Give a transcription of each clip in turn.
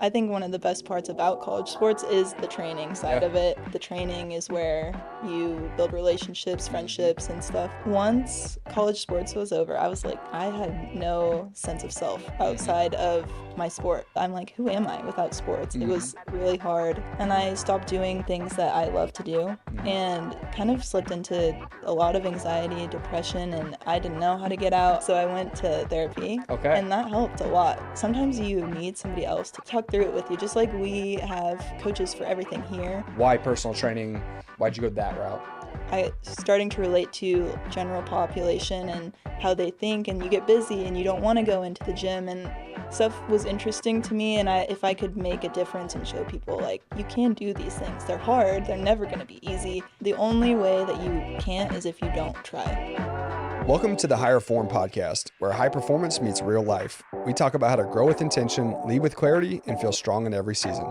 I think one of the best parts about college sports is the training side of it. The training is where you build relationships, friendships, and stuff. Once college sports was over, I was like, I had no sense of self outside of my sport. I'm like, who am I without sports? It was really hard. And I stopped doing things that I love to do and kind of slipped into a lot of anxiety, depression, and I didn't know how to get out. So I went to therapy. Okay. And that helped a lot. Sometimes you need somebody else to talk through it with you, just like we have coaches for everything here. Why personal training? Why'd you go that route? I starting to relate to general population and how they think, and you get busy and you don't want to go into the gym, and stuff was interesting to me. And if I could make a difference and show people like you can do these things, they're hard, they're never going to be easy. The only way that you can't is if you don't try. Welcome to the Higher Form podcast, where high performance meets real life. We talk about how to grow with intention, lead with clarity, and feel strong in every season.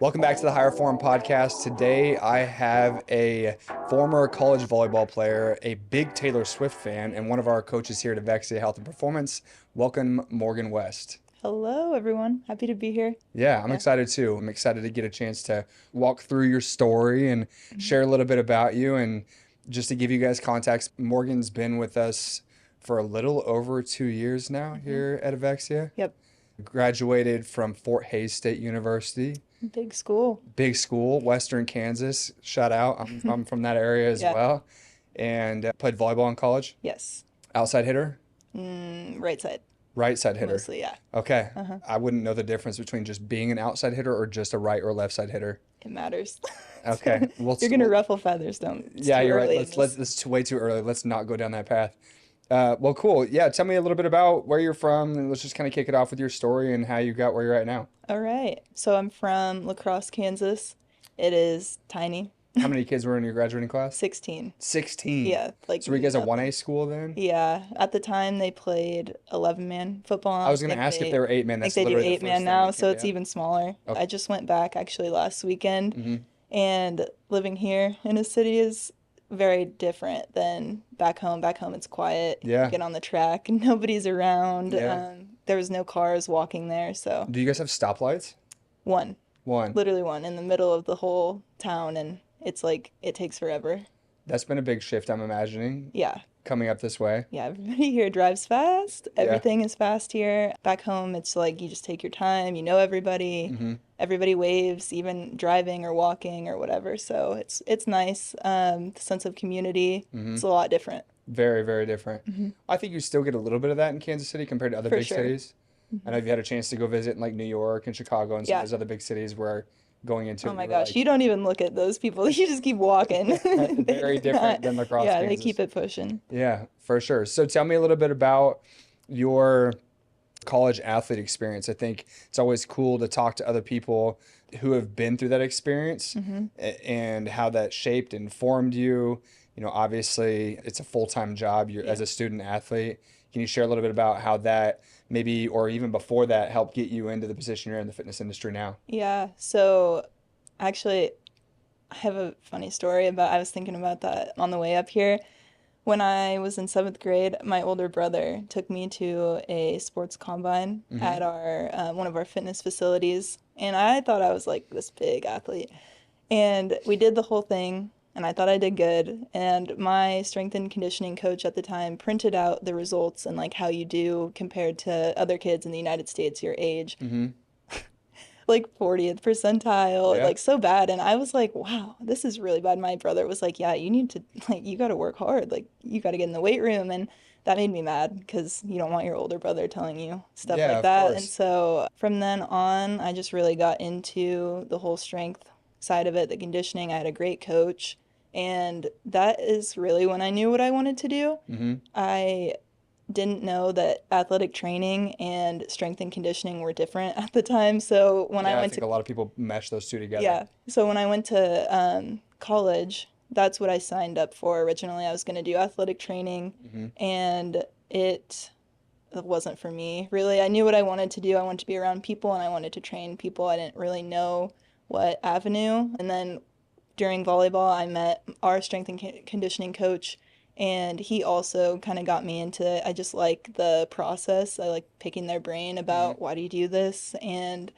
Welcome back to the Higher Form podcast. Today, I have a former college volleyball player, a big Taylor Swift fan, and one of our coaches here at Avexia Health and Performance. Welcome, Morgan West. Hello, everyone. Happy to be here. Yeah, I'm excited too. I'm excited to get a chance to walk through your story and share a little bit about you. And just to give you guys context, Morgan's been with us for a little over 2 years now here at Avexia. Yep. Graduated from Fort Hays State University. Big school. Big school, Western Kansas. Shout out. I'm from that area as well. And played volleyball in college. Yes. Outside hitter? Right side. Right side hitter. Mostly, yeah. Okay. I wouldn't know the difference between just being an outside hitter or just a right or left side hitter. It matters. Okay. Well, You're gonna ruffle feathers, don't. Yeah, you're right. It's way too early. Let's not go down that path. Well, cool. Yeah, tell me a little bit about where you're from, and let's just kind of kick it off with your story and how you got where you're at now. All right. So I'm from La Crosse, Kansas. It is tiny. How many kids were in your graduating class? 16. 16. Yeah, like. So were you guys a 1A school then? Yeah. At the time, they played 11-man football. I was going to ask if they were 8-man. I That's think they do literally the 8-man first now, thing so it's even smaller. Okay. I just went back actually last weekend, and living here in a city is very different than back home. Back home, it's quiet. Yeah. You get on the track, and nobody's around. Yeah. There was no cars walking there, so. Do you guys have stoplights? One. One. Literally one in the middle of the whole town, and it's like it takes forever. That's been a big shift, I'm imagining. Yeah. Coming up this way. Yeah, everybody here drives fast. Everything is fast here. Back home, it's like you just take your time. You know everybody. Everybody waves, even driving or walking or whatever. So it's nice. The sense of community, it's a lot different. Very, very different. I think you still get a little bit of that in Kansas City compared to other big cities. I know you've had a chance to go visit in like New York and Chicago and some of those other big cities where going into. Oh my gosh, you don't even look at those people. You just keep walking. Very different than La Crosse, Yeah, Kansas. they keep it pushing. Yeah, for sure. So tell me a little bit about your college athlete experience. I think it's always cool to talk to other people who have been through that experience and how that shaped and formed you. You know, obviously it's a full-time job. You're as a student athlete. Can you share a little bit about how that maybe, or even before that, helped get you into the position you're in the fitness industry now? Yeah, so actually, I have a funny story I was thinking about that on the way up here. When I was in 7th grade, my older brother took me to a sports combine at our one of our fitness facilities, and I thought I was like this big athlete. And we did the whole thing, and I thought I did good. And my strength and conditioning coach at the time printed out the results and like how you do compared to other kids in the United States your age. Like 40th percentile, like so bad. And I was like, wow, this is really bad. My brother was like, yeah, you need to, like, you got to work hard. Like, you got to get in the weight room. And that made me mad because you don't want your older brother telling you stuff like that. And so from then on, I just really got into the whole strength side of it, the conditioning. I had a great coach. And that is really when I knew what I wanted to do. I didn't know that athletic training and strength and conditioning were different at the time. So when I went to a lot of people mesh those two together. Yeah. So when I went to college, that's what I signed up for originally. I was going to do athletic training, and it wasn't for me. Really, I knew what I wanted to do. I wanted to be around people, and I wanted to train people. I didn't really know what avenue. And then during volleyball, I met our strength and conditioning coach, And he also kind of got me into it. I just like the process. I like picking their brain Hmm. about why do you do this, and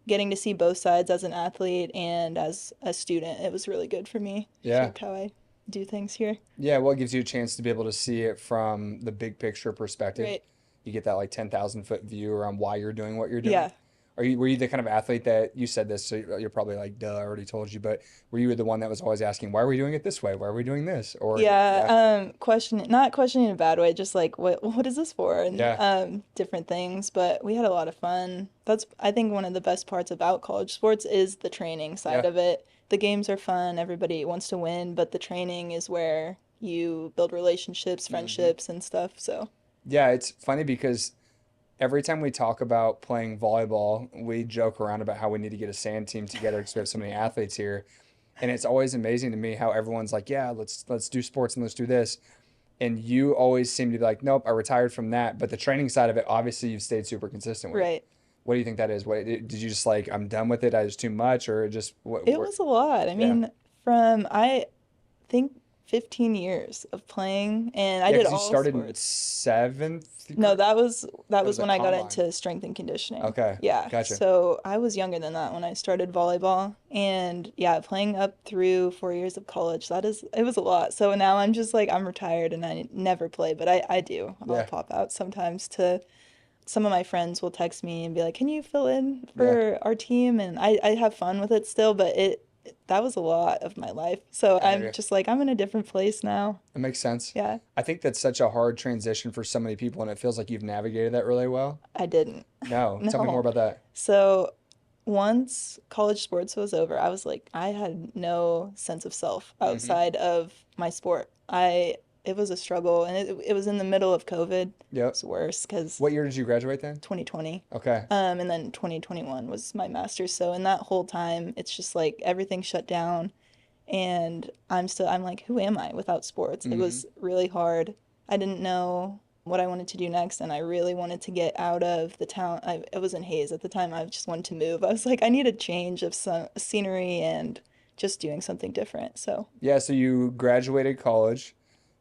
getting to see both sides as an athlete and as a student. It was really good for me. Yeah. Shaped how I do things here. Yeah, well, it gives you a chance to be able to see it from the big picture perspective. Right. You get that like 10,000 foot view around why you're doing what you're doing. Yeah. Were you the kind of athlete that you said this, so you're probably like, duh, I already told you, but were you the one that was always asking, why are we doing it this way? Why are we doing this? Or, yeah, Not questioning in a bad way, just like what is this for? And yeah, different things. But we had a lot of fun. That's I think one of the best parts about college sports is the training side yeah. of it. The games are fun, everybody wants to win, but the training is where you build relationships, Hmm. friendships, and stuff. So, Yeah, it's funny because every time we talk about playing volleyball, we joke around about how we need to get a sand team together because we have so many athletes here. And it's always amazing to me how everyone's like, yeah, let's do sports and let's do this. And you always seem to be like, nope, I retired from that. But the training side of it, obviously, you've stayed super consistent with. right. What do you think that is? What did you just like? I'm done with it. I just too much, or just It what? was a lot. I Yeah, mean, from I think 15 years of playing, and I yeah, did because you all started in sports. seventh No, grade. that That was was a when I got combine. into strength and conditioning. Okay, Yeah. gotcha. So I was younger than that when I started volleyball. And yeah, playing up through 4 years of college, it was a lot. So now I'm just like, I'm retired and I never play, but I do. I'll Yeah, pop out sometimes to some of my friends will text me and be like, "Can you fill in yeah, for our team?" And I have fun with it still, but that was a lot of my life. So I hear I'm you. just like, I'm in a different place now. It makes sense. Yeah, I think that's such a hard transition for so many people, and it feels like you've navigated that really well. I didn't. No, tell me more No. about that. So once college sports was over, I was like, I had no sense of self Hmm. outside of my sport. It was a struggle, and it was in the middle of COVID. Yep. It's worse because What year did you graduate then? 2020. Okay. And then 2021 was my master's. So in that whole time, it's just like everything shut down, and I'm like, who am I without sports? It Hmm. was really hard. I didn't know what I wanted to do next, and I really wanted to get out of the town. I was in Hayes at the time. I just wanted to move. I was like, I need a change of some scenery and just doing something different. So, Yeah, so you graduated college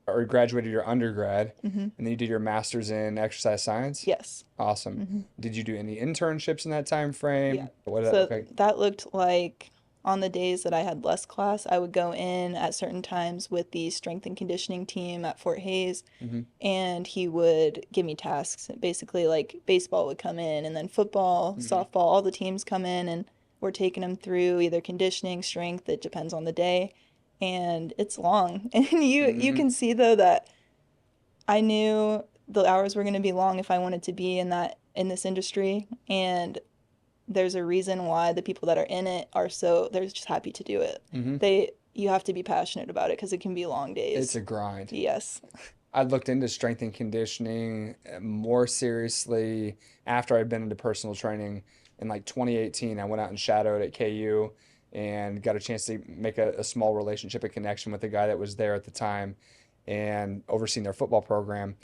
or graduated your undergrad, hmm, and then you did your master's in exercise science. yes. Awesome. Hmm. Did you do any internships in that time Yeah. frame? What did that look So like? that looked like on the days that I had less class, I would go in at certain times with the strength and conditioning team at Fort Hayes, Hmm. and he would give me tasks. Basically, like baseball would come in, and then football, Hmm. softball, all the teams come in, and we're taking them through either conditioning, strength, it depends on the day. And it's long. And you Hmm. can see though that I knew the hours were going to be long if I wanted to be in this industry, and there's a reason why the people that are in it are so they're just happy to do it. Hmm. You have to be passionate about it because it can be long It's days. a grind. Yes. I looked into strength and conditioning more seriously after I'd been into personal training in like 2018. I went out and shadowed at KU and got a chance to make a small relationship and connection with the guy that was there at the time and overseeing their football program.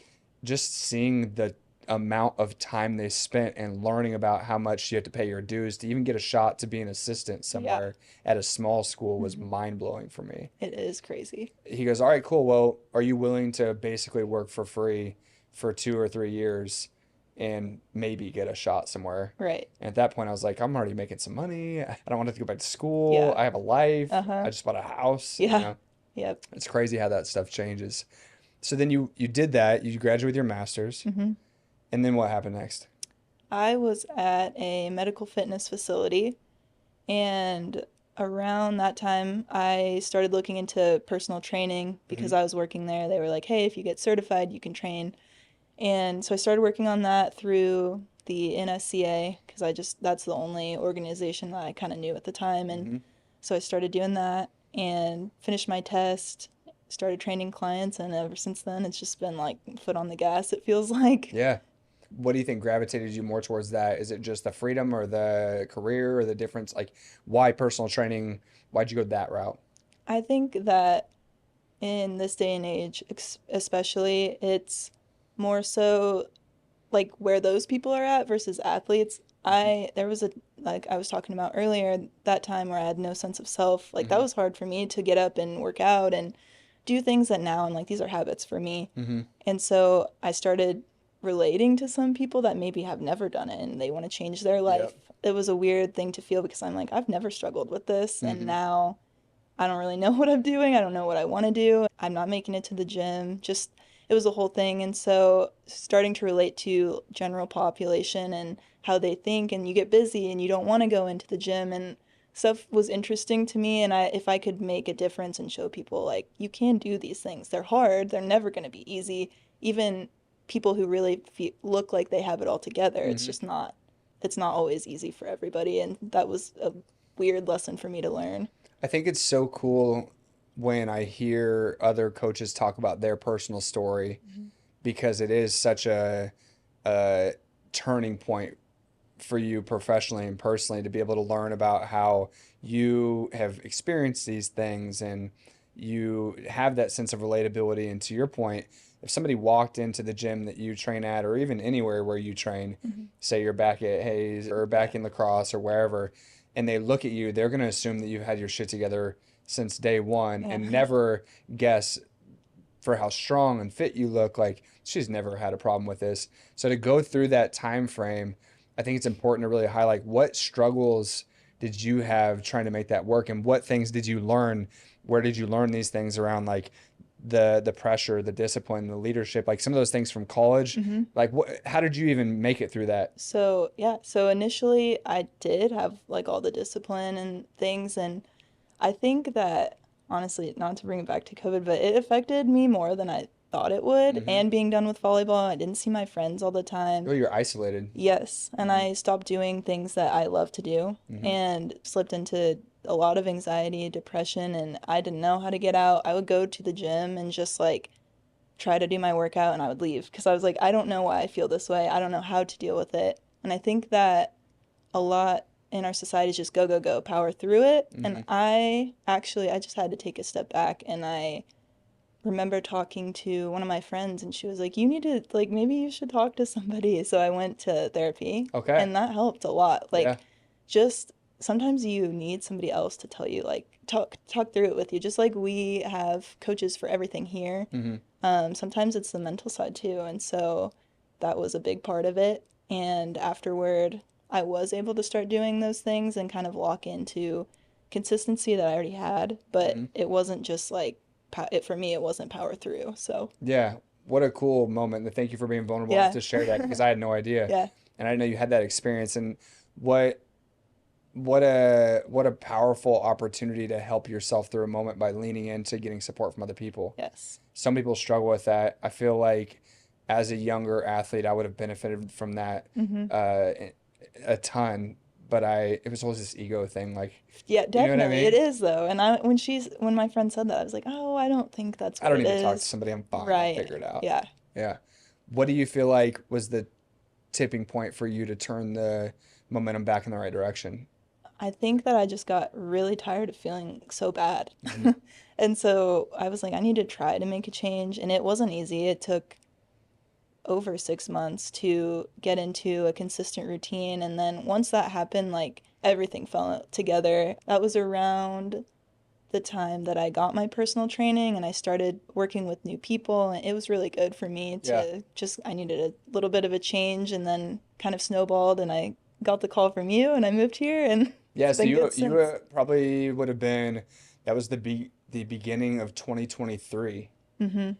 Just seeing the amount of time they spent and learning about how much you have to pay your dues to even get a shot to be an assistant Yeah. somewhere at a small school was Hmm. mind blowing for me. It is crazy. He goes, all right, cool. Well, are you willing to basically work for free for 2 or 3 years and maybe get a shot somewhere? Right. And at that point, I was like, I'm already making some money. I don't want to have to go back to school. Yeah. I have a life. Uh-huh. I just bought a house. Yeah. Yep. It's crazy how that stuff changes. So then you did that. You graduated with your master's, Hmm. and then what happened next? I was at a medical fitness facility, and around that time I started looking into personal training Hmm. because I was working there. They were like, "Hey, if you get certified, you can train." And so I started working on that through the NSCA because that's the only organization that I kind of knew at the time. And Hmm. so I started doing that and finished my test, started training clients, and ever since then it's just been like foot on the gas, it feels like. Yeah. What do you think gravitated you more towards that? Is it just the freedom or the career or the difference? Like, why personal training? Why'd you go that route? I think that in this day and age, especially, it's more so like where those people are at versus athletes. There was a like I was talking about earlier, that time where I had no sense of self. Like that Hmm. was hard for me to get up and work out and do things that now I'm like, these are habits for me. Mm-hmm. And so I started relating to some people that maybe have never done it and they want to change their life. Yep. It was a weird thing to feel because I'm like, I've never struggled with this. And Mm-hmm. now I don't really know what I'm doing. I don't know what I want to do. I'm not making it to the gym. Just, it was a whole thing. And so starting to relate to general population and how they think, and you get busy and you don't want to go into the gym and stuff was interesting to me. And if I could make a difference and show people like you can do these things. They're hard. They're never going to be easy. Even people who really look like they have it all together, it's Mm-hmm. just not. It's not always easy for everybody, and that was a weird lesson for me to learn. I think it's so cool when I hear other coaches talk about their personal story because it is such a turning point for you professionally and personally to be able to learn about how you have experienced these things and you have that sense of relatability. And to your point, if somebody walked into the gym that you train at, or even anywhere where you train, Mm-hmm. say you're back at Hayes or back Yeah. in lacrosse or wherever, and they look at you, they're going to assume that you've had your shit together since day one Yeah. and never guess for how strong and fit you look, like she's never had a problem with this. So to go through that time frame, I think it's important to really highlight what struggles did you have trying to make that work and what things did you learn? Where did you learn these things around like the pressure, the discipline, the leadership, like some of those things from college? Mm-hmm. Like how did you even make it through that? So, yeah, so initially I did have like all the discipline and things, and I think that honestly, not to bring it back to COVID, but it affected me more than I thought it would. Mm-hmm. And being done with volleyball, I didn't see my friends all the time. Oh, you're isolated. Yes, and Mm-hmm. I stopped doing things that I love to do Mm-hmm. and slipped into a lot of anxiety, depression, and I didn't know how to get out. I would go to the gym and just like try to do my workout and I would leave because I was like, I don't know why I feel this way. I don't know how to deal with it. And I think that a lot in our society is just go, go, go, power through it. Mm-hmm. And I just had to take a step back and I remember talking to one of my friends and she was like, you need to, like, maybe you should talk to somebody. So I went to therapy Okay. and that helped a lot. Yeah. Like, just sometimes you need somebody else to tell you, like, talk through it with you. Just like we have coaches for everything here. Mm-hmm. Sometimes it's the mental side too. And so that was a big part of it. And afterward, I was able to start doing those things and kind of lock into consistency that I already had. But Mm-hmm. it wasn't just like, for me, it wasn't power through. So, Yeah. What a cool moment. And thank you for being vulnerable enough yeah. to share that because I had no idea. Yeah. And I didn't know you had that experience. And what what a powerful opportunity to help yourself through a moment by leaning into getting support from other people. Yes. Some people struggle with that. I feel like as a younger athlete, I would have benefited from that Mm-hmm. a ton, but it was always this ego thing. Like, Yeah, you know what I definitely. It mean? is though. And when my friend said that, I was like, oh, I don't think that's I what don't it need to talk to is. somebody. I'm fine. I'll Right. figure it out. Yeah. Yeah. What do you feel like was the tipping point for you to turn the momentum back in the right direction? I think that I just got really tired of feeling so bad. Hmm. And so I was like, I need to try to make a change. And it wasn't easy. It took over 6 months to get into a consistent routine. And then once that happened, like everything fell together. That was around the time that I got my personal training and I started working with new people. And it was really good for me Yeah. to just, I needed a little bit of a change and then kind of snowballed. And I got the call from you and I moved here and Yeah. it's So been good you since. probably would have been, that was the beginning of 2023.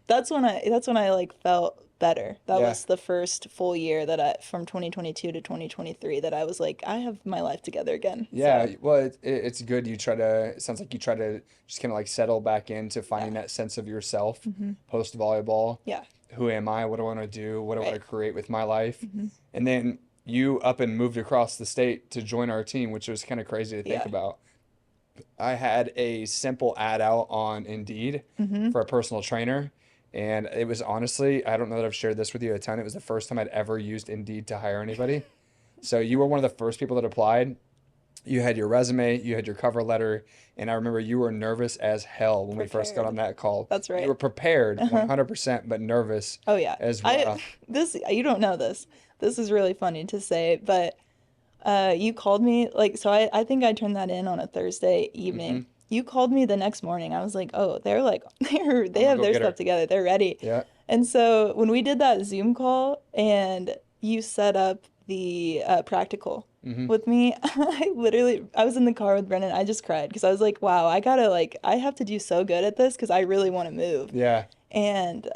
That's when I like felt better. That Yeah. was the first full year that I from 2022 to 2023 that I was like I have my life together again. Yeah, So, well, it's good. It sounds like you try to just kind of like settle back into finding yeah. that sense of yourself Hmm. post volleyball. Yeah. Who am I? What do I want to do? What do I want Right. to create with my life? Hmm. And then you up and moved across the state to join our team, which was kind of crazy to think Yeah. about. I had a simple ad out on Indeed Hmm. for a personal trainer. And it was honestly, I don't know that I've shared this with you a ton. It was the first time I'd ever used Indeed to hire anybody. So you were one of the first people that applied. You had your resume, you had your cover letter, and I remember you were nervous as hell when we first got on Prepared. that call. That's You right. were prepared Uh-huh. 100%, but nervous Oh yeah. as I well. this you don't know this. This is really funny to say, but you called me like so I think I turned that in on a Thursday Hmm. evening you called me the next morning. I was like, oh, they're like, they I'm gonna have go their get stuff her. together. They're ready. Yeah. And so when we did that Zoom call and you set up the practical Hmm. with me, I was in the car with Brennan. I just cried because I was like, wow, I have to do so good at this because I really want to move. Yeah. And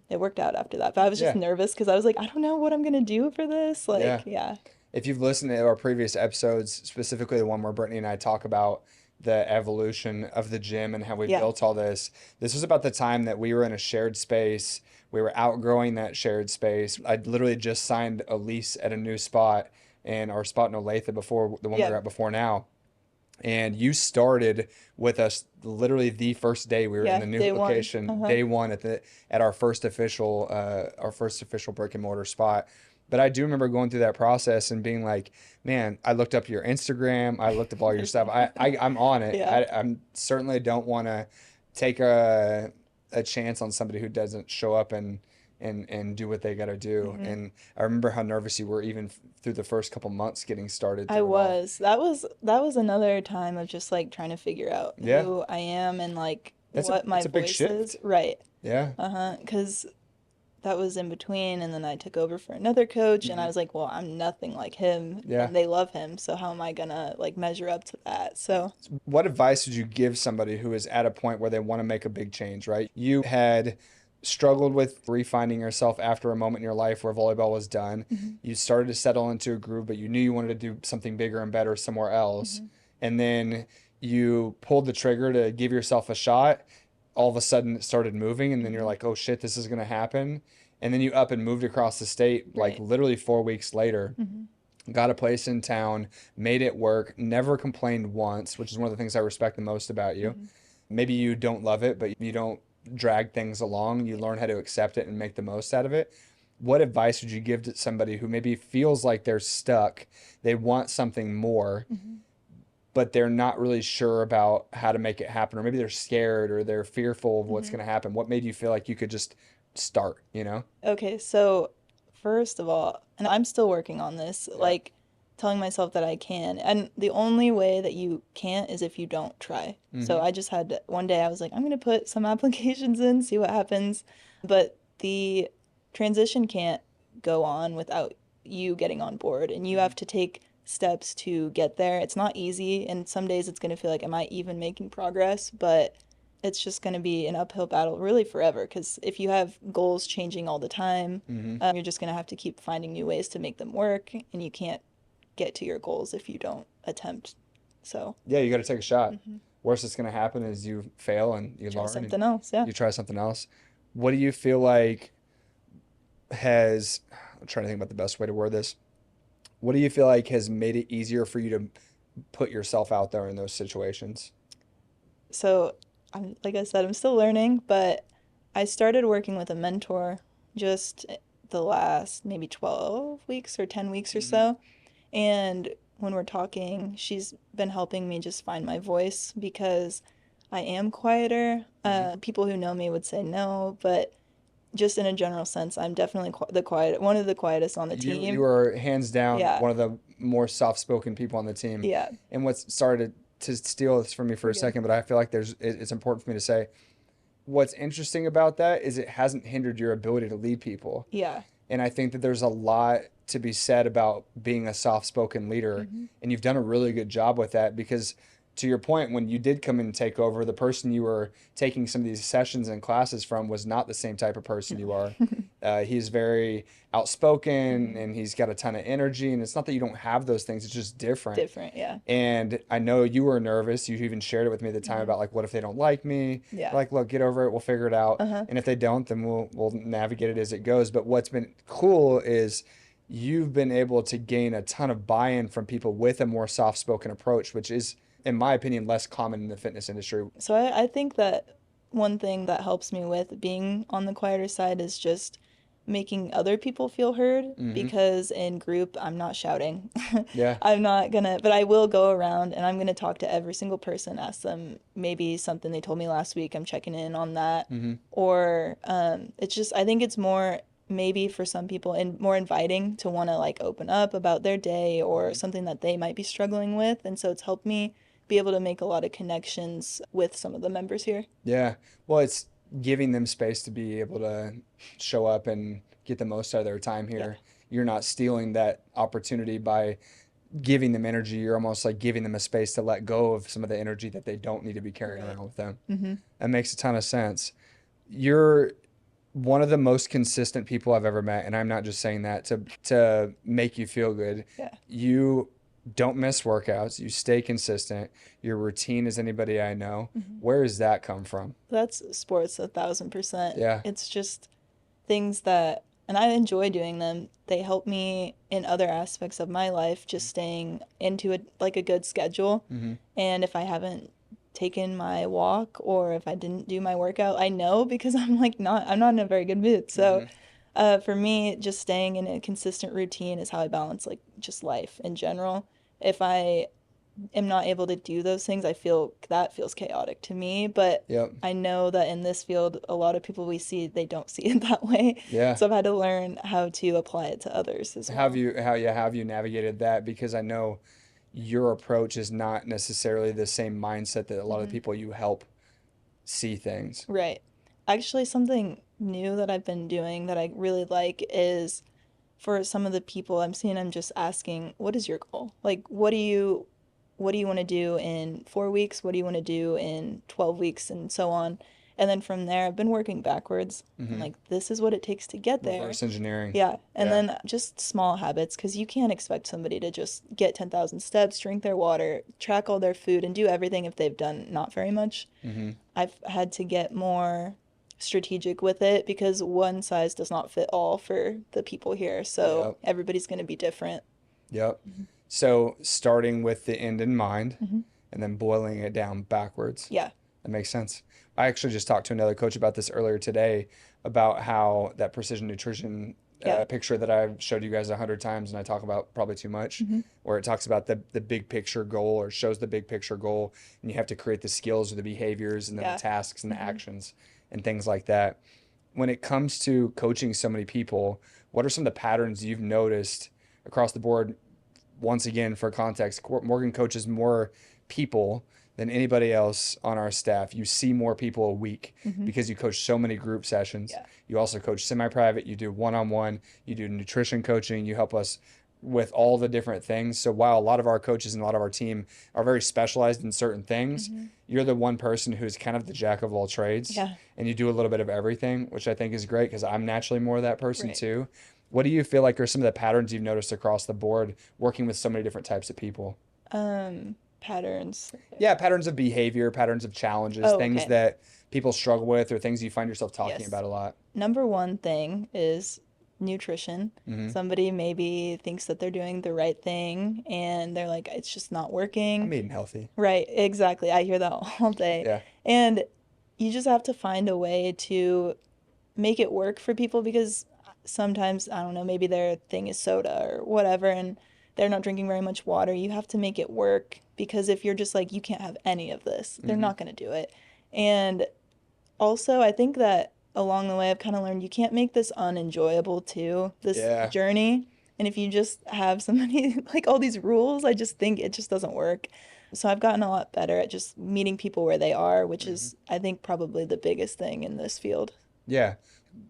it worked out after that. But I was just Yeah. nervous because I was like, I don't know what I'm gonna do for this. Yeah. Like, yeah, If you've listened to our previous episodes, specifically the one where Brittany and I talk about the evolution of the gym and how we yeah, built all this was about the time that we were in a shared space. We were outgrowing that shared space. I literally just signed a lease at a new spot and our spot in Olathe before the one we yeah, were at before now. And you started with us literally the first day we were in yeah. the new Day one. location, Uh-huh. day one at our first official brick and mortar spot. But I do remember going through that process and being like, man, I looked up your Instagram, I looked up all your stuff. I'm on it. Yeah. I'm certainly don't want to take a chance on somebody who doesn't show up and do what they got to do. Hmm. And I remember how nervous you were even through the first couple months getting started I through it all. was. That was another time of just like trying to figure out Yeah. who I am and like That's a what my it's a big voice is. shift. Right. Yeah. Uh-huh. Because that was in between, and then I took over for another coach, and I Hmm. was like, well, I'm nothing like him, Yeah. and they love him, so how am I gonna like measure up to that? So, What advice would you give somebody who is at a point where they want to make a big change, right? You had struggled with refinding yourself after a moment in your life where volleyball was done. mhm, You started to settle into a groove, but you knew you wanted to do something bigger and better somewhere else. mhm, And then you pulled the trigger to give yourself a shot. All of a sudden it started moving, and then you're mhm, like, oh shit, this is going to happen. And then you up and moved across the state like right. literally 4 weeks later. Mhm, Got a place in town, made it work, never complained once, which is one of the things I respect the most about you. mhm, Maybe you don't love it, but you don't drag things along. You learn how to accept it and make the most out of it. What advice would you give to somebody who maybe feels like they're stuck? They want something more, mhm, but they're not really sure about how to make it happen, or maybe they're scared or they're fearful of what's mhm. going to happen. What made you feel like you could just start, you know? Okay, so first of all, and I'm still working on this, Yeah. like telling myself that I can. And the only way that you can't is if you don't try. So Hmm. I just had one day I was like, I'm gonna put some applications in, see what happens. But the transition can't go on without you getting on board, and you Hmm. have to take steps to get there. It's not easy, and some days it's gonna feel like, am I even making progress? But it's just going to be an uphill battle really forever because if you have goals changing all the time, Hmm. you're just going to have to keep finding new ways to make them work, and you can't get to your goals if you don't attempt. So, Yeah, you got to take a shot. mhm, Worst that's going to happen is you fail and you try learn and something else. Yeah. you try something else. What do you feel like has, I'm trying to think about the best way to word this. What do you feel like has made it easier for you to put yourself out there in those situations? So, I'm like I said, I'm still learning, but I started working with a mentor just the last maybe 12 weeks or 10 weeks or Hmm. so. And when we're talking, she's been helping me just find my voice because I am quieter. Hmm. People who know me would say no, but just in a general sense, I'm definitely the quiet, one of the quietest on the You team. are hands down Yeah, one of the more soft-spoken people on the team. yeah, And what's started to steal this from me for a you're good. second, but I feel like it's important for me to say. What's interesting about that is it hasn't hindered your ability to lead people. Yeah. And I think that there's a lot to be said about being a soft spoken leader. Hmm. And you've done a really good job with that because, to your point, when you did come in and take over, the person you were taking some of these sessions and classes from was not the same type of person you are. No. He's very outspoken Hmm. and he's got a ton of energy. And it's not that you don't have those things, it's just different. Different. Yeah. And I know you were nervous. You even shared it with me at the time Hmm. about like, what if they don't like me? Yeah. Like, look, get over it. We'll figure it out. Uh-huh. And if they don't, then we'll navigate it as it goes. But what's been cool is you've been able to gain a ton of buy-in from people with a more soft-spoken approach, which is, in my opinion, less common in the fitness industry. So I think that one thing that helps me with being on the quieter side is just making other people feel heard Hmm. because in group I'm not shouting. Yeah. I'm not gonna, but I will go around and I'm gonna talk to every single person, ask them maybe something they told me last week. I'm checking in on that. Hmm. Or it's just, I think it's more maybe for some people and more inviting to want to like open up about their day or Hmm. something that they might be struggling with. And so it's helped me be able to make a lot of connections with some of the members here. Yeah. Well, it's giving them space to be able to show up and get the most out of their time Yeah. here. You're not stealing that opportunity by giving them energy. You're almost like giving them a space to let go of some of the energy that they don't need to be carrying Right. around with them. Mm-hmm. That makes a ton of sense. You're one of the most consistent people I've ever met, and I'm not just saying that to make you feel good. Yeah. You don't miss workouts. You stay consistent. Your routine is anybody I know. Mm-hmm. Where does that come from? That's sports 1,000%. Yeah. It's just things that, and I enjoy doing them. They help me in other aspects of my life, just staying into a good schedule. Mm-hmm. And if I haven't taken my walk or if I didn't do my workout, I know because I'm not in a very good mood. So, Mm-hmm. for me, just staying in a consistent routine is how I balance like just life in general. If I am not able to do those things, I feel that feels chaotic to me. But Yep. I know that in this field, a lot of people we see, they don't see it that way. Yeah. So I've had to learn how to apply it to others as well. Have you navigated that? Because I know your approach is not necessarily the same mindset that a lot of the Mm-hmm. people you help see things. Right. Actually, something new that I've been doing that I really like is for some of the people I'm seeing, I'm just asking, what is your goal? Like, what do you want to do in 4 weeks? What do you want to do in 12 weeks and so on? And then from there, I've been working backwards. I'm Mm-hmm. like, this is what it takes to get there. Reverse engineering. Yeah. And Yeah. then just small habits, because you can't expect somebody to just get 10,000 steps, drink their water, track all their food, and do everything if they've done not very much. Mm-hmm. I've had to get more strategic with it because one size does not fit all for the people here. So Yep. everybody's going to be different. Yep. So starting with the end in mind Mm-hmm. and then boiling it down backwards. Yeah. That makes sense. I actually just talked to another coach about this earlier today about how that precision nutrition Yeah. picture that I've showed you guys 100 times and I talk about probably too much, Mm-hmm. where it talks about the big picture goal or shows the big picture goal, and you have to create the skills or the behaviors and then Yeah. the tasks and the Mm-hmm. actions and things like that. When it comes to coaching so many people, what are some of the patterns you've noticed across the board? Once again, for context, Morgan coaches more people than anybody else on our staff. You see more people a week Mm-hmm. because you coach so many group sessions. Yeah. You also coach semi-private, you do one-on-one, you do nutrition coaching, you help us with all the different things. So while a lot of our coaches and a lot of our team are very specialized in certain things, Mm-hmm. you're the one person who's kind of the jack of all trades, Yeah. and you do a little bit of everything, which I think is great because I'm naturally more of that person Right. too. What do you feel like are some of the patterns you've noticed across the board working with so many different types of people? Patterns. Yeah, patterns of behavior, patterns of challenges, Oh, things okay. that people struggle with or things you find yourself talking Yes. about a lot. Number one thing is nutrition. Mm-hmm. Somebody maybe thinks that they're doing the right thing and they're like, it's just not working. I'm eating healthy. Right, exactly. I hear that all day. Yeah. And you just have to find a way to make it work for people because sometimes, I don't know, maybe their thing is soda or whatever and they're not drinking very much water. You have to make it work because if you're just like, you can't have any of this, they're Mm-hmm. not going to do it. And also, I think that along the way, I've kind of learned you can't make this unenjoyable too, this Yeah. journey. And if you just have so many, like all these rules, I just think it just doesn't work. So I've gotten a lot better at just meeting people where they are, which Mm-hmm. is, I think, probably the biggest thing in this field. Yeah.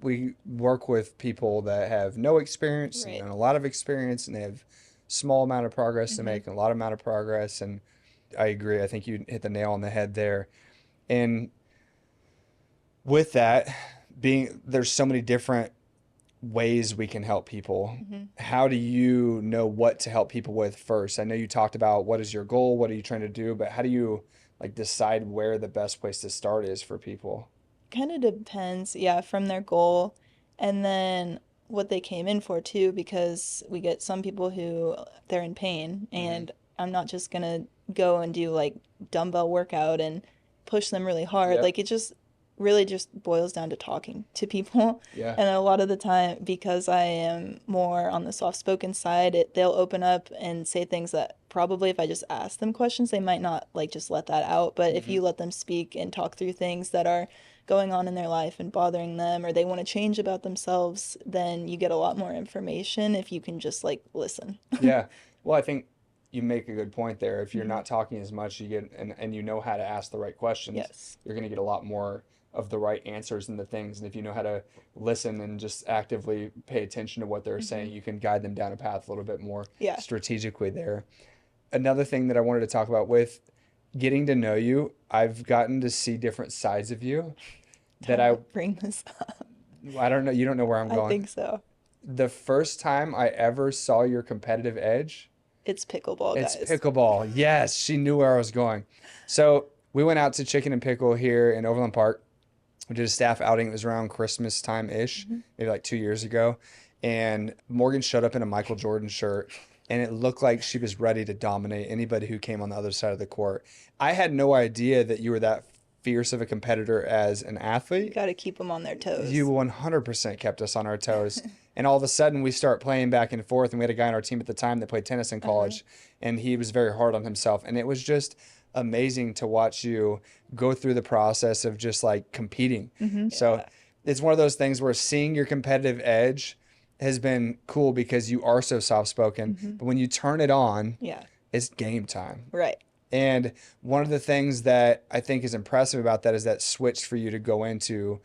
We work with people that have no experience Right. and a lot of experience, and they have small amount of progress to Mm-hmm. make and a lot amount of progress. And I agree. I think you hit the nail on the head there. And with that being, there's so many different ways we can help people. Mm-hmm. How do you know what to help people with first? I know you talked about what is your goal, what are you trying to do, but how do you like decide where the best place to start is for people? Kind of depends, yeah, from their goal and then what they came in for too, because we get some people who they're in pain Mm-hmm. and I'm not just gonna go and do like dumbbell workout and push them really hard. Yep. Like it just really just boils down to talking to people. Yeah. And a lot of the time, because I am more on the soft-spoken side, they'll open up and say things that probably if I just ask them questions, they might not like just let that out. But if Mm-hmm. you let them speak and talk through things that are going on in their life and bothering them or they want to change about themselves, then you get a lot more information if you can just like listen. Yeah. Well, I think you make a good point there. If you're Hmm. not talking as much, you get and you know how to ask the right questions, Yes. you're going to get a lot more of the right answers and the things. And if you know how to listen and just actively pay attention to what they're Hmm. saying, you can guide them down a path a little bit more Yeah. strategically there. Another thing that I wanted to talk about with getting to know you, I've gotten to see different sides of you that Don't bring this up. I don't know, you don't know where I'm I going. think so. The first time I ever saw your competitive edge, It's pickleball, it's guys. pickleball. Yes, she knew where I was going. So we went out to Chicken and Pickle here in Overland Park. We did a staff outing. It was around Christmas time ish, Hmm. maybe like 2 years ago. And Morgan showed up in a Michael Jordan shirt, and it looked like she was ready to dominate anybody who came on the other side of the court. I had no idea that you were that fierce of a competitor as an You athlete. got to keep them on their You toes. 100% kept us on our toes. And all of a sudden, we start playing back and forth. And we had a guy on our team at the time that played tennis in Uh-huh. college, and he was very hard on himself. And it was just amazing to watch you go through the process of just like competing. Hmm. So Yeah. it's one of those things where seeing your competitive edge has been cool because you are so soft spoken. Hmm. But when you turn it on, Yeah. it's game time. Right. And one of the things that I think is impressive about that is that switch for you to go into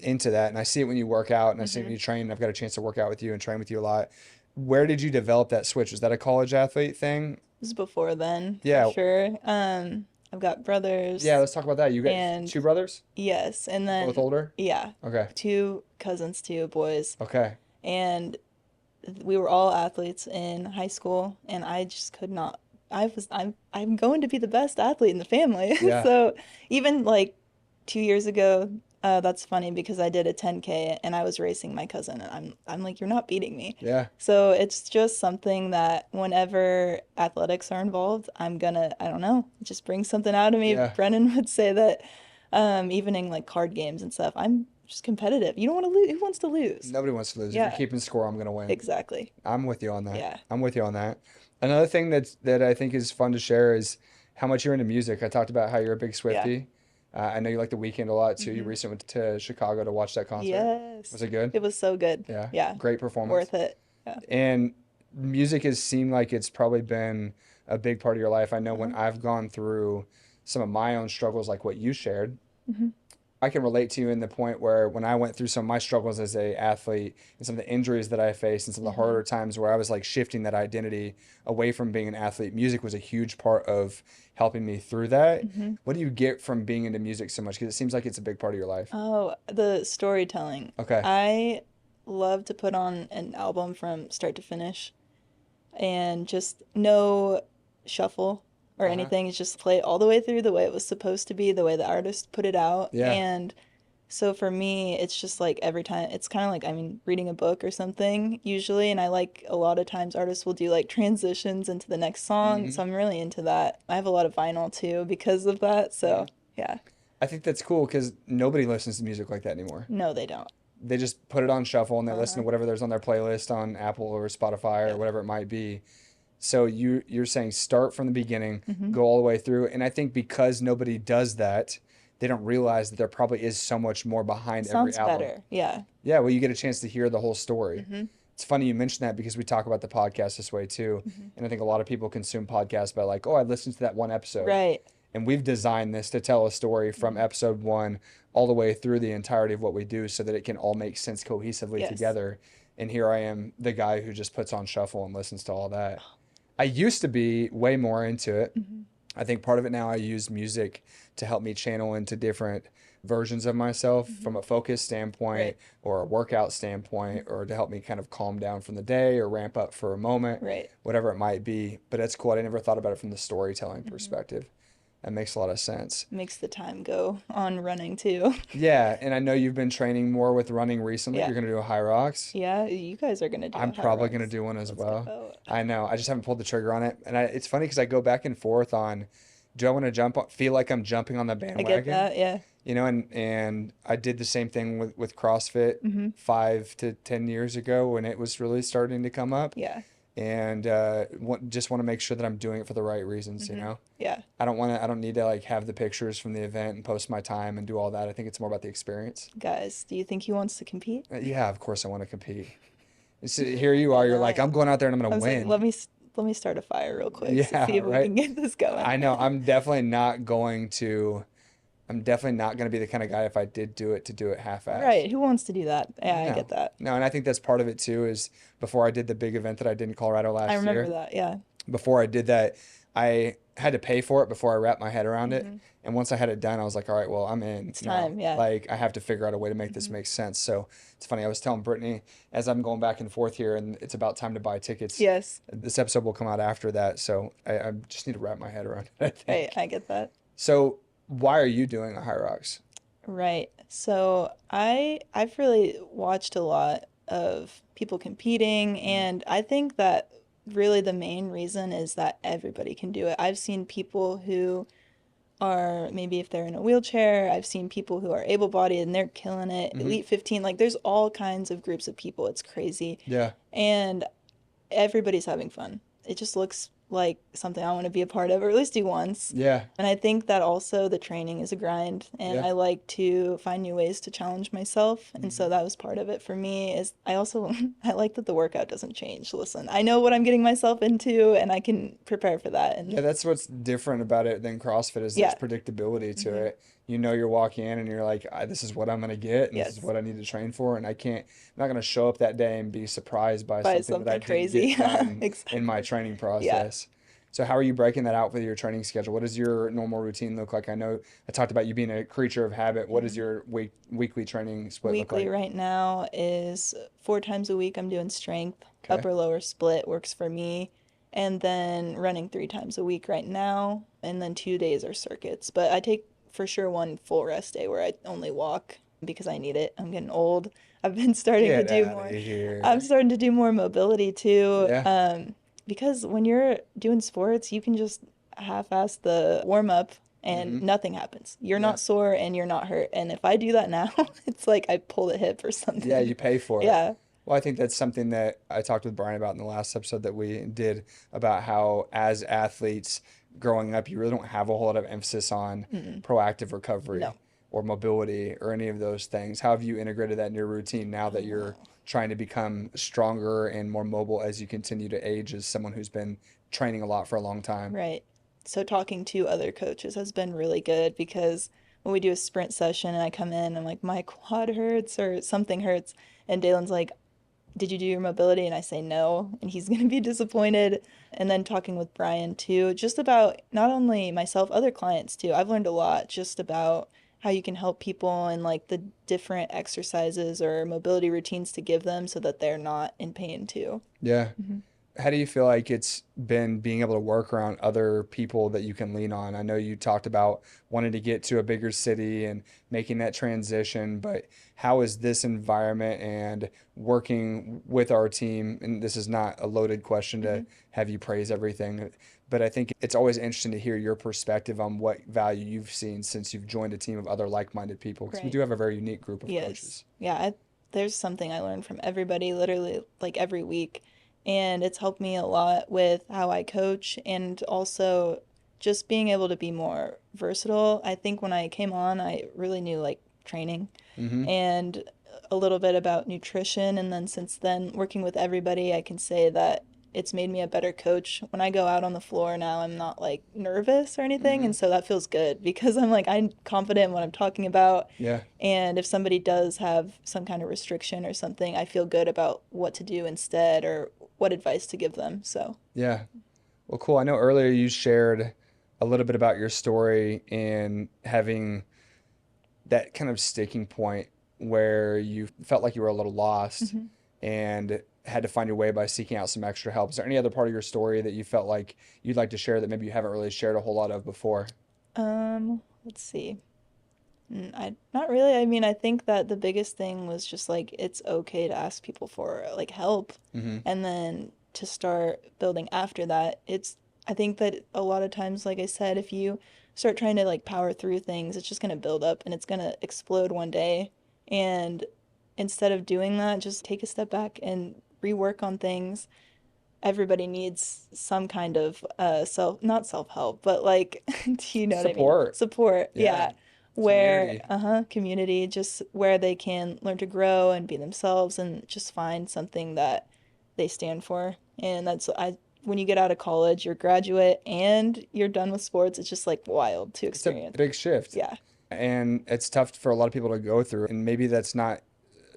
that. And I see it when you work out and I see it Hmm. when you train. I've got a chance to work out with you and train with you a lot. Where did you develop that switch? Was that a college athlete thing? This is before then, for Yeah. sure. I've got Yeah, brothers, let's talk about that. You got and two brothers? yes, and Both then older? yeah, Okay. two cousins, two boys, Okay. and we were all athletes in high school, and I just could not. I'm going to be the best athlete in the family. Yeah. So even like 2 years ago, that's funny because I did a 10K and I was racing my cousin, and I'm like, you're not beating me. Yeah. So it's just something that whenever athletics are involved, I don't know, it just brings something out of me. Yeah. Brennan would say that even in like card games and stuff, I'm just competitive. You don't want to lose. Who wants to lose? Nobody wants to lose. If you're Yeah, keeping score, I'm gonna win. exactly. I'm with you on that. Yeah. I'm with you on that. Another thing that I think is fun to share is how much you're into music. I talked about how you're a big Yeah. Swiftie. I know you like The Weeknd a lot too. You Hmm. recently went to Chicago to watch that concert. Was Yes. it good? It was so good. Yeah. Yeah. Great performance. Worth it. Yeah. And music has seemed like it's probably been a big part of your life. I know when Uh-huh. I've gone through some of my own struggles, like what you shared, Hmm. I can relate to you in the point where when I went through some of my struggles as a athlete and some of the injuries that I faced and some of the Hmm. harder times where I was like shifting that identity away from being an athlete, music was a huge part of helping me through that. Hmm. What do you get from being into music so much? Because it seems like it's a big part of your life. Oh, the storytelling. Okay. I love to put on an album from start to finish and just no shuffle or Uh-huh. anything. It's just play all the way through the way it was supposed to be, the way the artist put it out. Yeah. And so for me, it's just like every time, it's kind of like, I mean, reading a book or something usually. And I like a lot of times artists will do like transitions into the next song. Hmm. So I'm really into that. I have a lot of vinyl too because of that. Yeah. So yeah, I think that's cool because nobody listens to music like that anymore. no, they don't. They just put it on shuffle and they listen Uh-huh. to whatever there's on their playlist on Apple or Spotify or Yep. whatever it might be. So you're saying start from the beginning, Hmm. go all the way through. And I think because nobody does that, they don't realize that there probably is so much more behind every Sounds album. better. Yeah. Yeah, well, you get a chance to hear the whole story. Hmm. It's funny you mentioned that because we talk about the podcast this way too. Hmm. And I think a lot of people consume podcasts by like, oh, I listened to that one episode. Right. And we've designed this to tell a story from Hmm. episode one all the way through the entirety of what we do so that it can all make sense cohesively Yes. together. And here I am, the guy who just puts on shuffle and listens to all that. I used to be way more into it. Hmm. I think part of it now I use music to help me channel into different versions of myself Hmm. from a focus standpoint Right. or a workout standpoint or to help me kind of calm down from the day or ramp up for a moment, Right. whatever it might be. But it's cool. I never thought about it from the storytelling Hmm. perspective. That makes a lot of sense. Makes the time go on running too. Yeah, and I know you've been training more with running recently. Yeah. You're going to do a high rocks. Yeah, you guys are gonna do I'm a high probably going to rocks. do one as Let's well. go. I know. I just haven't pulled the trigger on it. And it's funny because I go back and forth on do I want to feel like I'm jumping on the I get bandwagon? that. Yeah. You know, and I did the same thing with CrossFit Hmm. 5 to 10 years ago when it was really starting to come up. Yeah. And just want to make sure that I'm doing it for the right reasons, you Hmm. know? Yeah. I don't need to like have the pictures from the event and post my time and do all that. I think it's more about the experience. Guys, do you think he wants to compete? Yeah, of course I want to compete. So here you Why are, you're like, not? I'm going out there and I'm I going to was like, win. let me start a fire real quick to see Yeah, if we right. can get this going. I know I'm definitely not going to be the kind of guy if I did do it to do it half-assed. Right. Who wants to do that? Yeah, I No. get that. No, and I think that's part of it too is before I did the big event that I did in Colorado I last remember year, that. Yeah. before I did that, I had to pay for it before I wrapped my head around it. Hmm. And once I had it done, I was like, all right, well, I'm in It's now. time. Yeah. Like, I have to figure out a way to make this Hmm. make sense. So it's funny. I was telling Brittany as I'm going back and forth here, and it's about time to buy tickets. Yes. This episode will come out after that. So I just need to wrap my head around it, I Right. think. I get that. So, why are you doing a High Rocks? Right. So I've really watched a lot of people competing, Mm-hmm. and I think that really the main reason is that everybody can do it. I've seen people who are maybe if they're in a wheelchair, I've seen people who are able-bodied and they're killing it. Mm-hmm. Elite 15, like there's all kinds of groups of people. It's crazy. Yeah. And everybody's having fun. It just looks like something I want to be a part of, or at least do once. Yeah. And I think that also the training is a grind, and Yeah. I like to find new ways to challenge myself. And Mm-hmm. so that was part of it for me is I also I like that the workout doesn't change. Listen, I know what I'm getting myself into and I can prepare for that. And Yeah, that's what's different about it than CrossFit is there's yeah. predictability to Hmm. it. You know, you're walking in and you're like, this is what I'm gonna get, and this is Yes. what I need to train for, and I'm not gonna show up that day and be surprised by By something that I something didn't crazy. get done in my Exactly. training Yeah. process. So how are you breaking that out with your training schedule? What does your normal routine look like? I know I talked about you being a creature of habit. What does Hmm. your weekly training split look Weekly like? right now is 4 times a week. I'm doing strength, Okay. upper lower split works for me. And then running 3 times a week right now. And then 2 days are circuits. But I take for sure one full rest day where I only walk because I need it. I'm getting old. I've been starting to Get do out of more. I'm here. starting to do more mobility too. Yeah. Because when you're doing sports, you can just half-ass the warm-up and Mm-hmm. nothing happens. You're Yeah. not sore and you're not hurt. And if I do that now, it's like I pulled a hip or Yeah, something. you pay for it. Yeah. Well, I think that's something that I talked with Brian about in the last episode that we did about how, as athletes growing up, you really don't have a whole lot of emphasis on Mm-mm. proactive No. recovery or mobility or any of those things. How have you integrated that in your routine now that you're Oh, trying to become stronger and more mobile as you continue to age as someone who's been training a lot for a long time? right. So talking to other coaches has been really good because when we do a sprint session and I come in, I'm like, my quad hurts or something hurts. And Dalen's like, did you do your mobility? And I say no, and he's going to be disappointed. And then talking with Brian too, just about not only myself, other clients too. I've learned a lot just about how you can help people and like the different exercises or mobility routines to give them so that they're not in pain too. Yeah. Hmm. How do you feel like it's been being able to work around other people that you can lean on? I know you talked about wanting to get to a bigger city and making that transition, but how is this environment and working with our team? And this is not a loaded question Hmm. to have you praise everything, but I think it's always interesting to hear your perspective on what value you've seen since you've joined a team of other like-minded people, because we Right. do have a very unique group of Yes. coaches. Yeah, there's something I learn from everybody literally like every week. And it's helped me a lot with how I coach and also just being able to be more versatile. I think when I came on, I really knew like training Mm-hmm. and a little bit about nutrition. And then since then, working with everybody, I can say that it's made me a better coach. When I go out on the floor now, I'm not like nervous or anything. Mm-hmm. And so that feels good because I'm like, I'm confident in what I'm talking about. Yeah. And if somebody does have some kind of restriction or something, I feel good about what to do instead or what advice to give them. So, Yeah. Well, cool. I know earlier you shared a little bit about your story in having that kind of sticking point where you felt like you were a little lost mhm. and had to find your way by seeking out some extra help. Is there any other part of your story that you felt like you'd like to share that maybe you haven't really shared a whole lot of before? Let's see. I not really. I mean, I think that the biggest thing was just like it's okay to ask people for like help Mm-hmm. and then to start building after that. I think that a lot of times, like I said, if you start trying to like power through things, it's just gonna build up and it's gonna explode one day. And instead of doing that, just take a step back and rework on things. Everybody needs some kind of not self-help, but like do you know what I mean? Support. Support. Yeah. Yeah. Where, Community. community, just where they can learn to grow and be themselves and just find something that they stand for. And that's when you get out of college, you're graduate and you're done with sports. It's just like wild to It's a experience. big shift. Yeah. And it's tough for a lot of people to go through. And maybe that's not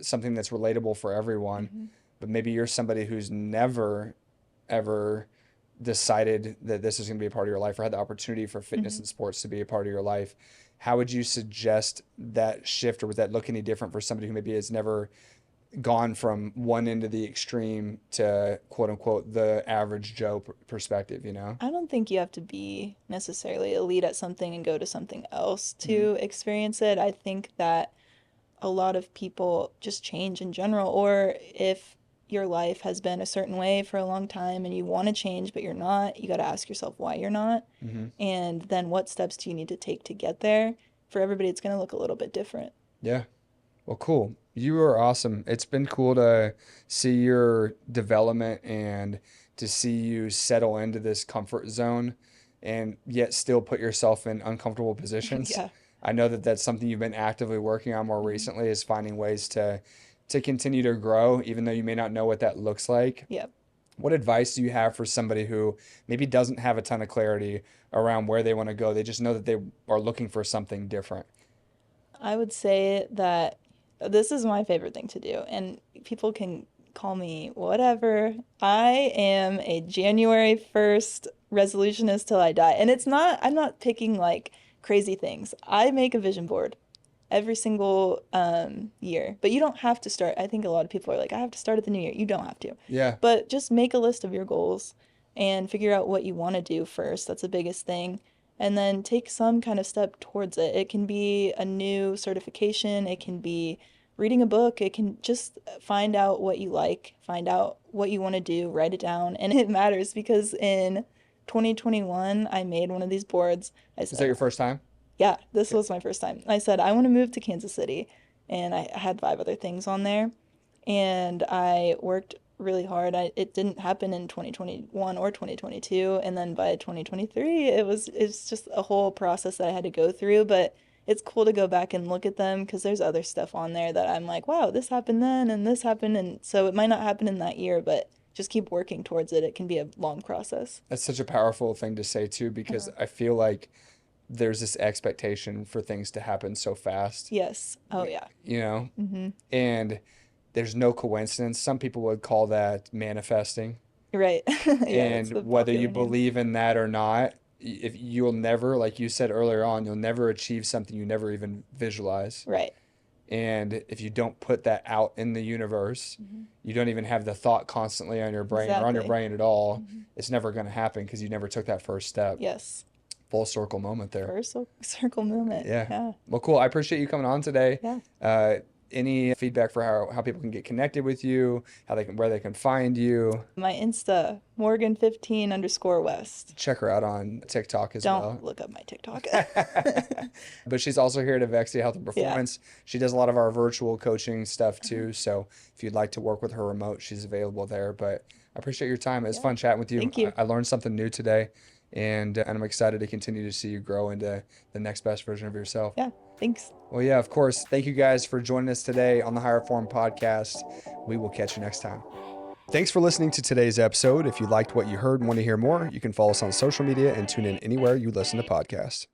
something that's relatable for everyone, Hmm. but maybe you're somebody who's never, ever decided that this is going to be a part of your life or had the opportunity for fitness Hmm. and sports to be a part of your life. How would you suggest that shift, or would that look any different for somebody who maybe has never gone from one end of the extreme to quote unquote the average Joe perspective, you know? I don't think you have to be necessarily elite at something and go to something else Hmm. to experience it. I think that a lot of people just change in general, or if your life has been a certain way for a long time and you want to change but you're not, you got to ask yourself why you're not, Hmm. and then what steps do you need to take to get there. For everybody, it's going to look a little bit different. Yeah. Well, cool. You are awesome. It's been cool to see your development and to see you settle into this comfort zone and yet still put yourself in uncomfortable positions. Yeah. I know that that's something you've been actively working on more Hmm. recently, is finding ways to continue to grow even though you may not know what that looks like. Yeah. What advice do you have for somebody who maybe doesn't have a ton of clarity around where they want to go? They just know that they are looking for something different. I would say that this is my favorite thing to do, and people can call me whatever. I am a January 1st resolutionist till I die. And I'm not picking like crazy things. I make a vision board every single year, but you don't have to start. I think a lot of people are like, I have to start at the new year. You don't have to, Yeah. but just make a list of your goals and figure out what you want to do first. That's the biggest thing, and then take some kind of step towards it. It can be a new certification, it can be reading a book, it can just find out what you like, find out what you want to do, write it down. And it matters because in 2021, I made one of these boards. I Is that said, your first time? yeah, this Okay. was my first time. I said, I want to move to Kansas City. And I had five other things on there. And I worked really hard. It didn't happen in 2021 or 2022. And then by 2023, it's just a whole process that I had to go through. But it's cool to go back and look at them because there's other stuff on there that I'm like, wow, this happened then and this happened. And so it might not happen in that year, but just keep working towards it. It can be a long process. That's such a powerful thing to say too, because Uh-huh. I feel like there's this expectation for things to happen so fast, Yes. Oh, yeah. you know, Hmm. and there's no coincidence. Some people would call that manifesting. Right. Yeah, that's And the whether you popular name. believe in that or not, if you'll never, like you said earlier on, you'll never achieve something you never even visualize. Right. And if you don't put that out in the universe, Hmm. you don't even have the thought constantly on your brain or on your Exactly. brain at all, Hmm. it's never going to happen because you never took that first step. Yes. Full circle moment there. First circle movement. Yeah. Yeah. Well, cool. I appreciate you coming on today. Yeah. Uh, any feedback for how people can get connected with you, how they can, where they can find you? My Insta, Morgan15_West. Check her out on TikTok as Don't well. look up my TikTok. But she's also here at Vexia Health and Yeah. Performance. She does a lot of our virtual coaching stuff Uh-huh. too. So if you'd like to work with her remote, she's available there. But I appreciate your time. It was Yeah. fun chatting with you. Thank you. I learned something new today, and I'm excited to continue to see you grow into the next best version of yourself. Yeah. Thanks. Well, yeah, of course. Thank you guys for joining us today on the Higher Form podcast. We will catch you next time. Thanks for listening to today's episode. If you liked what you heard and want to hear more, you can follow us on social media and tune in anywhere you listen to podcasts.